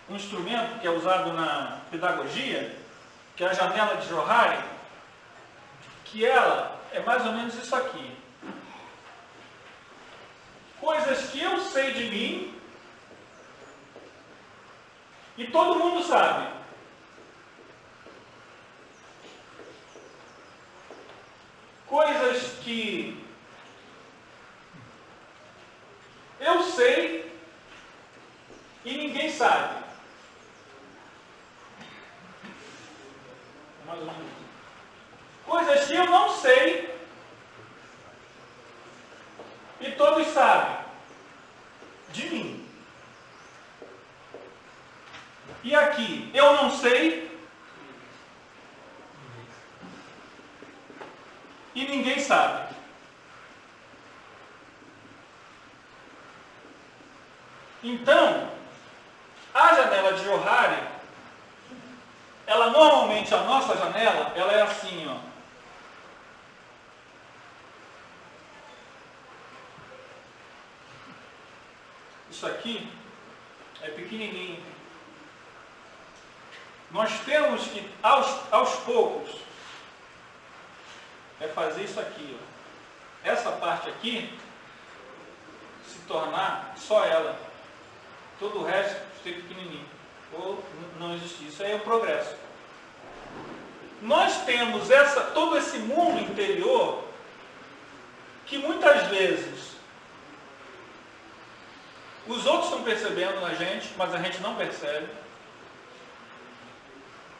um instrumento que é usado na pedagogia, que é a janela de Johari, que ela é mais ou menos isso aqui. Coisas que eu sei de mim e todo mundo sabe. Coisas que eu sei e ninguém sabe. Mais ou menos. Coisas que eu não sei e todos sabem de mim. E aqui, eu não sei e ninguém sabe. Então, a janela de Johari, ela normalmente, a nossa janela, ela é assim, ó. Isso aqui é pequenininho. Nós temos que, aos poucos, fazer isso aqui, ó. Essa parte aqui se tornar só ela. Todo o resto ser pequenininho. Ou não existir. Isso aí é o progresso. Nós temos todo esse mundo interior que muitas vezes os outros estão percebendo na gente, mas a gente não percebe.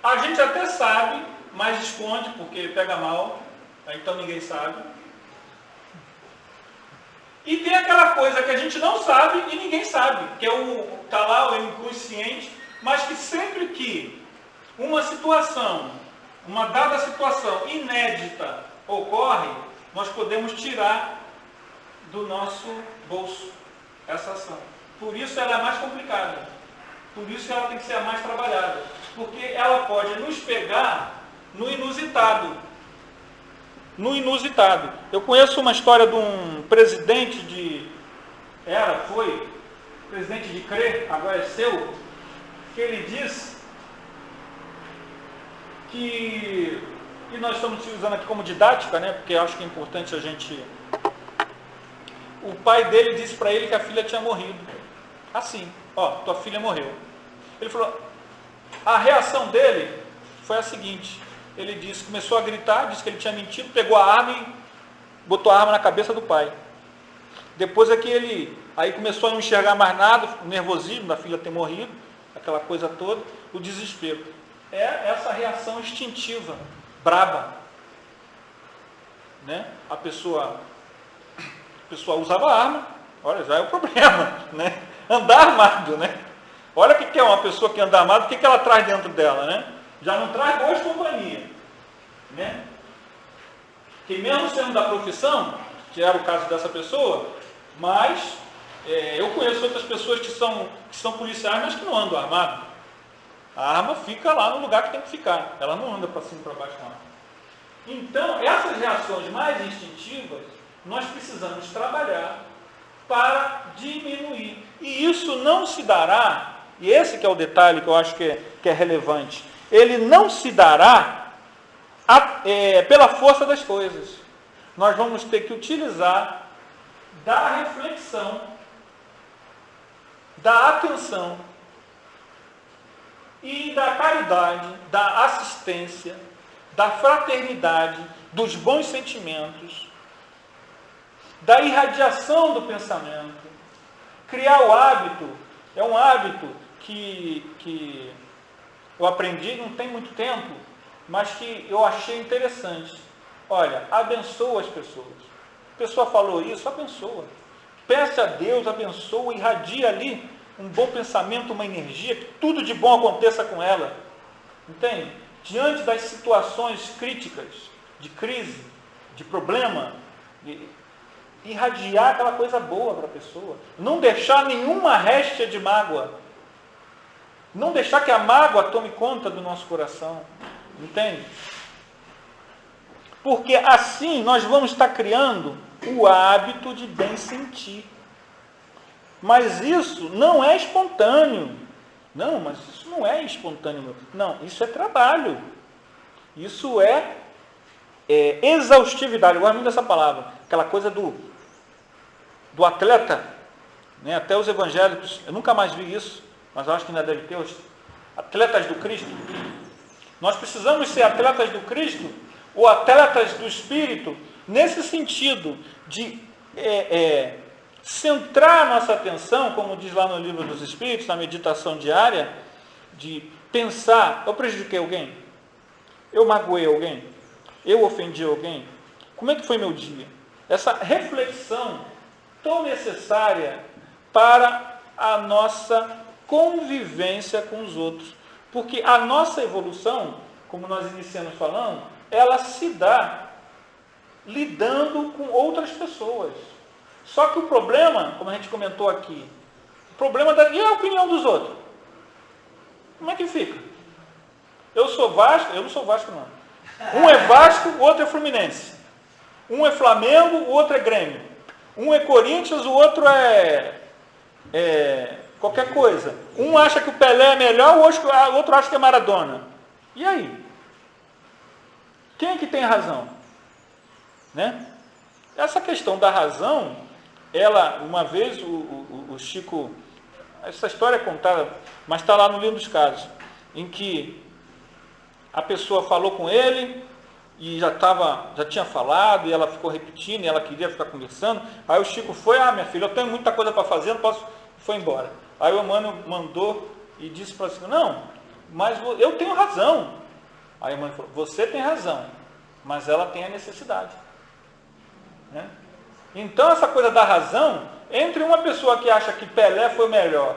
A gente até sabe, mas esconde porque pega mal, então ninguém sabe. E tem aquela coisa que a gente não sabe e ninguém sabe, que é tá lá o inconsciente, mas que sempre que uma dada situação inédita ocorre, nós podemos tirar do nosso bolso essa ação. Por isso ela é mais complicada. Por isso ela tem que ser a mais trabalhada. Porque ela pode nos pegar no inusitado. No inusitado. Eu conheço uma história de um presidente foi presidente de CRE, agora é seu, que ele disse que, e nós estamos usando aqui como didática, né, porque eu acho que é importante a gente... O pai dele disse para ele que a filha tinha morrido. Assim, ó, tua filha morreu. Ele falou, a reação dele foi a seguinte, ele disse, começou a gritar, disse que ele tinha mentido, pegou a arma e botou a arma na cabeça do pai. Depois é que ele, aí começou a não enxergar mais nada, o nervosismo da filha ter morrido, aquela coisa toda, o desespero. É essa reação instintiva, braba. Né? A pessoa usava arma, olha, já é o problema, né? Andar armado, né? Olha o que é uma pessoa que anda armada, o que ela traz dentro dela, né? Já não traz boas companhias, né? Que mesmo sendo da profissão, que era o caso dessa pessoa, mas eu conheço outras pessoas que são policiais, mas que não andam armados. A arma fica lá no lugar que tem que ficar, ela não anda para cima e para baixo com a arma. Então, essas reações mais instintivas, nós precisamos trabalhar para diminuir. E isso não se dará, e esse que é o detalhe que eu acho que é relevante, ele não se dará pela força das coisas. Nós vamos ter que utilizar da reflexão, da atenção e da caridade, da assistência, da fraternidade, dos bons sentimentos, da irradiação do pensamento. Criar o hábito, é um hábito que eu aprendi não tem muito tempo, mas que eu achei interessante. Olha, abençoa as pessoas. A pessoa falou isso, abençoa. Peça a Deus, abençoa, irradia ali um bom pensamento, uma energia, que tudo de bom aconteça com ela. Entende? Diante das situações críticas, de crise, de problema, irradiar aquela coisa boa para a pessoa. Não deixar nenhuma réstia de mágoa. Não deixar que a mágoa tome conta do nosso coração. Entende? Porque assim nós vamos estar criando o hábito de bem sentir. Mas isso não é espontâneo. Não, mas isso não é espontâneo meu. Não, isso é trabalho. Isso é exaustividade. Eu gosto muito dessa palavra. Aquela coisa do atleta, né? Até os evangélicos, eu nunca mais vi isso, mas eu acho que ainda deve ter os atletas do Cristo. Nós precisamos ser atletas do Cristo ou atletas do Espírito, nesse sentido de centrar a nossa atenção, como diz lá no Livro dos Espíritos, na meditação diária, de pensar: eu prejudiquei alguém? Eu magoei alguém? Eu ofendi alguém? Como é que foi meu dia? Essa reflexão tão necessária para a nossa convivência com os outros. Porque a nossa evolução, como nós iniciamos falando, ela se dá lidando com outras pessoas. Só que o problema, como a gente comentou aqui, o problema e a opinião dos outros? Como é que fica? Eu sou Vasco, eu não sou Vasco não. Um é Vasco, o outro é Fluminense. Um é Flamengo, o outro é Grêmio. Um é Corinthians, o outro é qualquer coisa. Um acha que o Pelé é melhor, o outro acha que é Maradona. E aí? Quem é que tem razão? Né? Essa questão da razão, ela, uma vez, o Chico, essa história é contada, mas está lá no Livro dos Casos, em que a pessoa falou com ele, e já tinha falado, e ela ficou repetindo, e ela queria ficar conversando. Aí o Chico foi: minha filha, eu tenho muita coisa para fazer, não posso. Foi embora. Aí o Emmanuel mandou e disse para si: não, mas eu tenho razão. Aí o Emmanuel falou: você tem razão, mas ela tem a necessidade. Né? Então essa coisa da razão, entre uma pessoa que acha que Pelé foi melhor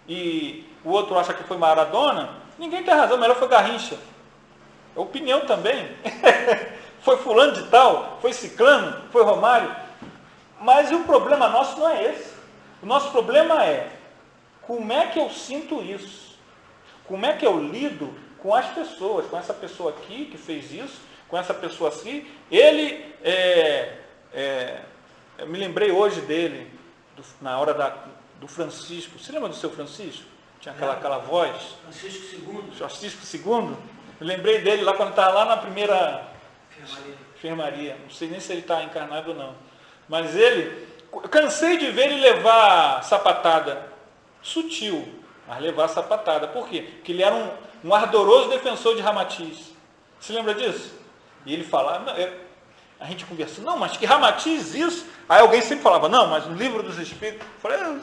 e o outro acha que foi Maradona, ninguém tem razão, melhor foi Garrincha. É opinião também. Foi fulano de tal, foi ciclano, foi Romário. Mas o problema nosso não é esse. O nosso problema é: como é que eu sinto isso? Como é que eu lido com as pessoas? Com essa pessoa aqui que fez isso, com essa pessoa assim. Ele, eu me lembrei hoje dele, na hora do Francisco. Você lembra do seu Francisco? Tinha aquela voz. Francisco II. Eu lembrei dele lá quando estava lá na primeira enfermaria. Não sei nem se ele está encarnado ou não. Mas eu cansei de ver ele levar sapatada. Sutil, mas levar sapatada. Por quê? Porque ele era um ardoroso defensor de Ramatiz. Você lembra disso? E ele falava, a gente conversou: não, mas que Ramatiz isso? Aí alguém sempre falava: não, mas no Livro dos Espíritos.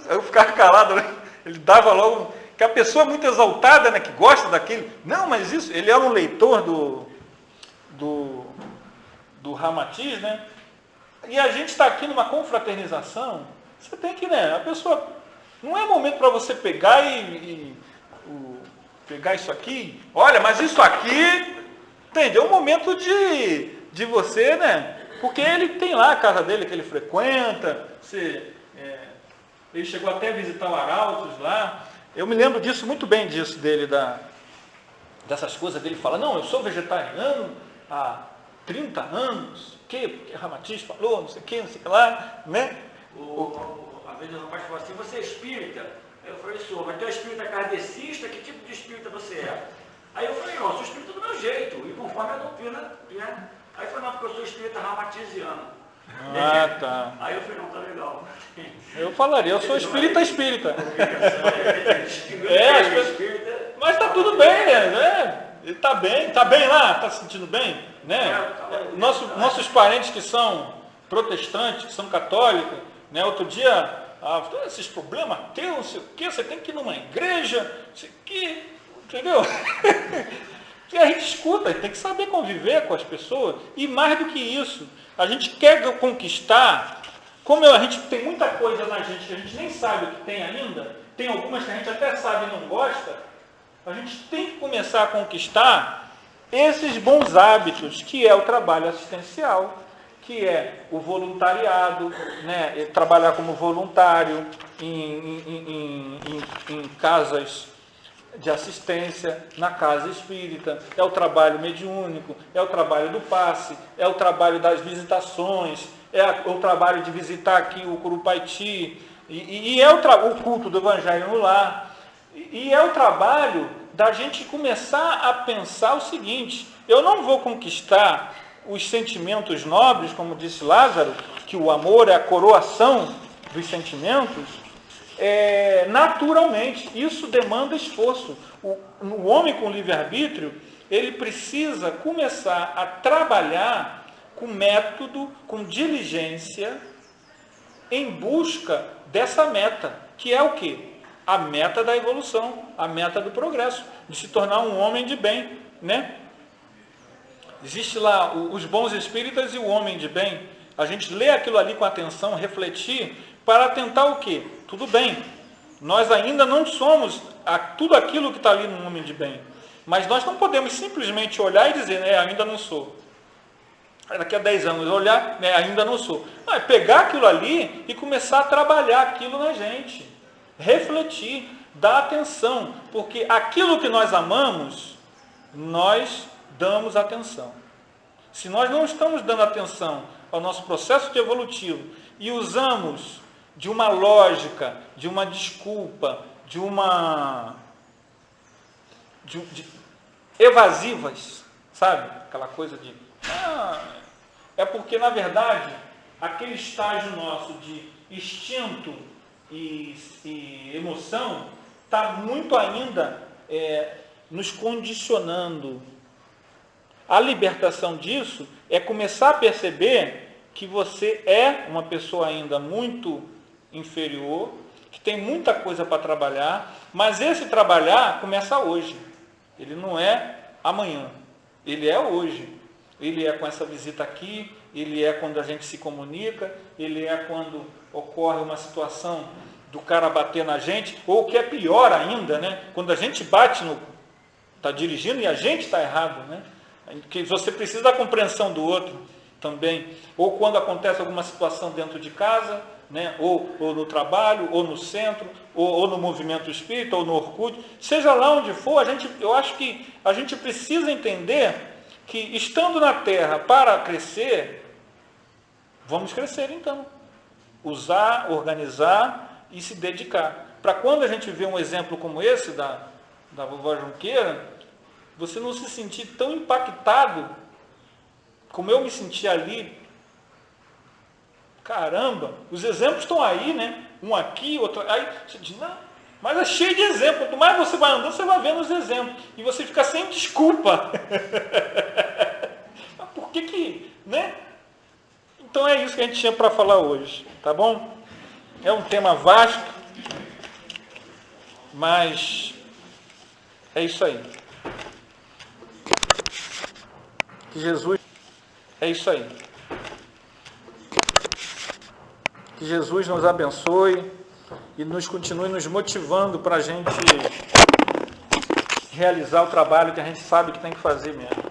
Eu ficava calado, né? Ele dava logo... que a pessoa muito exaltada, né, que gosta daquilo. Não, mas isso... Ele era um leitor do Ramatiz, né? E a gente está aqui numa confraternização. Você tem que, né? A pessoa... Não é momento para você pegar pegar isso aqui. Olha, mas isso aqui... Entende? É um momento de você, né? Porque ele tem lá a casa dele que ele frequenta. Ele chegou até a visitar o Arautos lá. Eu me lembro disso, muito bem disso dele, dessas coisas dele. Fala: não, eu sou vegetariano há 30 anos. Porque Ramatiz falou, não sei o que, não sei o que lá, né? A vez o rapaz falou assim: você é espírita? Eu falei: sou, mas tu é espírita kardecista? Que tipo de espírita você é? Aí eu falei: não, eu sou espírita do meu jeito, e conforme a doutrina, né? Aí eu falei: não, porque eu sou espírita ramatiziano. Tá. Aí eu falei: não, tá legal. Eu falaria: eu sou espírita. Mas tá tudo bem, né? Ele tá bem lá, tá se sentindo bem, né? Nossos parentes que são protestantes, que são católicos, né? Outro dia, esses problemas teus, não sei o que, você tem que ir numa igreja, não sei o que, entendeu? E a gente escuta, a gente tem que saber conviver com as pessoas. E mais do que isso, a gente quer conquistar. Como a gente tem muita coisa na gente que a gente nem sabe o que tem ainda, tem algumas que a gente até sabe e não gosta, a gente tem que começar a conquistar esses bons hábitos, que é o trabalho assistencial, que é o voluntariado, né? Trabalhar como voluntário em casas de assistência, na casa espírita, é o trabalho mediúnico, é o trabalho do passe, é o trabalho das visitações, é o trabalho de visitar aqui o Curupaiti, e é o culto do Evangelho no lar. E é o trabalho da gente começar a pensar o seguinte: eu não vou conquistar os sentimentos nobres, como disse Lázaro, que o amor é a coroação dos sentimentos, naturalmente. Isso demanda esforço. O homem com livre-arbítrio, ele precisa começar a trabalhar com método, com diligência, em busca dessa meta, que é o quê? A meta da evolução, a meta do progresso, de se tornar um homem de bem, né? Existe lá os bons espíritas e o homem de bem. A gente lê aquilo ali com atenção, refletir, para tentar o quê? Tudo bem, nós ainda não somos tudo aquilo que está ali no homem de bem, mas nós não podemos simplesmente olhar e dizer, ainda não sou. Daqui a 10 anos olhar, ainda não sou. É pegar aquilo ali e começar a trabalhar aquilo na gente. Refletir, dar atenção, porque aquilo que nós amamos, nós damos atenção. Se nós não estamos dando atenção ao nosso processo evolutivo e usamos de uma lógica, de uma desculpa, de evasivas, sabe? Aquela coisa de... é porque, na verdade, aquele estágio nosso de instinto e emoção está muito ainda nos condicionando. A libertação disso é começar a perceber que você é uma pessoa ainda muito inferior, que tem muita coisa para trabalhar, mas esse trabalhar começa hoje. Ele não é amanhã, ele é hoje. Ele é com essa visita aqui, ele é quando a gente se comunica, ele é quando ocorre uma situação do cara bater na gente, ou o que é pior ainda, né? Quando a gente bate está dirigindo e a gente está errado, né? Que você precisa da compreensão do outro também. Ou quando acontece alguma situação dentro de casa, né? ou no trabalho, ou no centro, ou no movimento espírita, ou no Orkut, seja lá onde for, eu acho que a gente precisa entender que, estando na Terra para crescer, vamos crescer então. Usar, organizar e se dedicar. Para quando a gente vê um exemplo como esse da vovó Junqueira, você não se sentir tão impactado como eu me senti ali. Caramba, os exemplos estão aí, né? Um aqui, outro... Aí você diz, não, mas é cheio de exemplos. Quanto mais você vai andando, você vai vendo os exemplos. E você fica sem desculpa. Mas por que, né? Então é isso que a gente tinha para falar hoje, tá bom? É um tema vasto, mas é isso aí. Que Jesus... É isso aí. Que Jesus nos abençoe e nos continue nos motivando para a gente realizar o trabalho que a gente sabe que tem que fazer mesmo.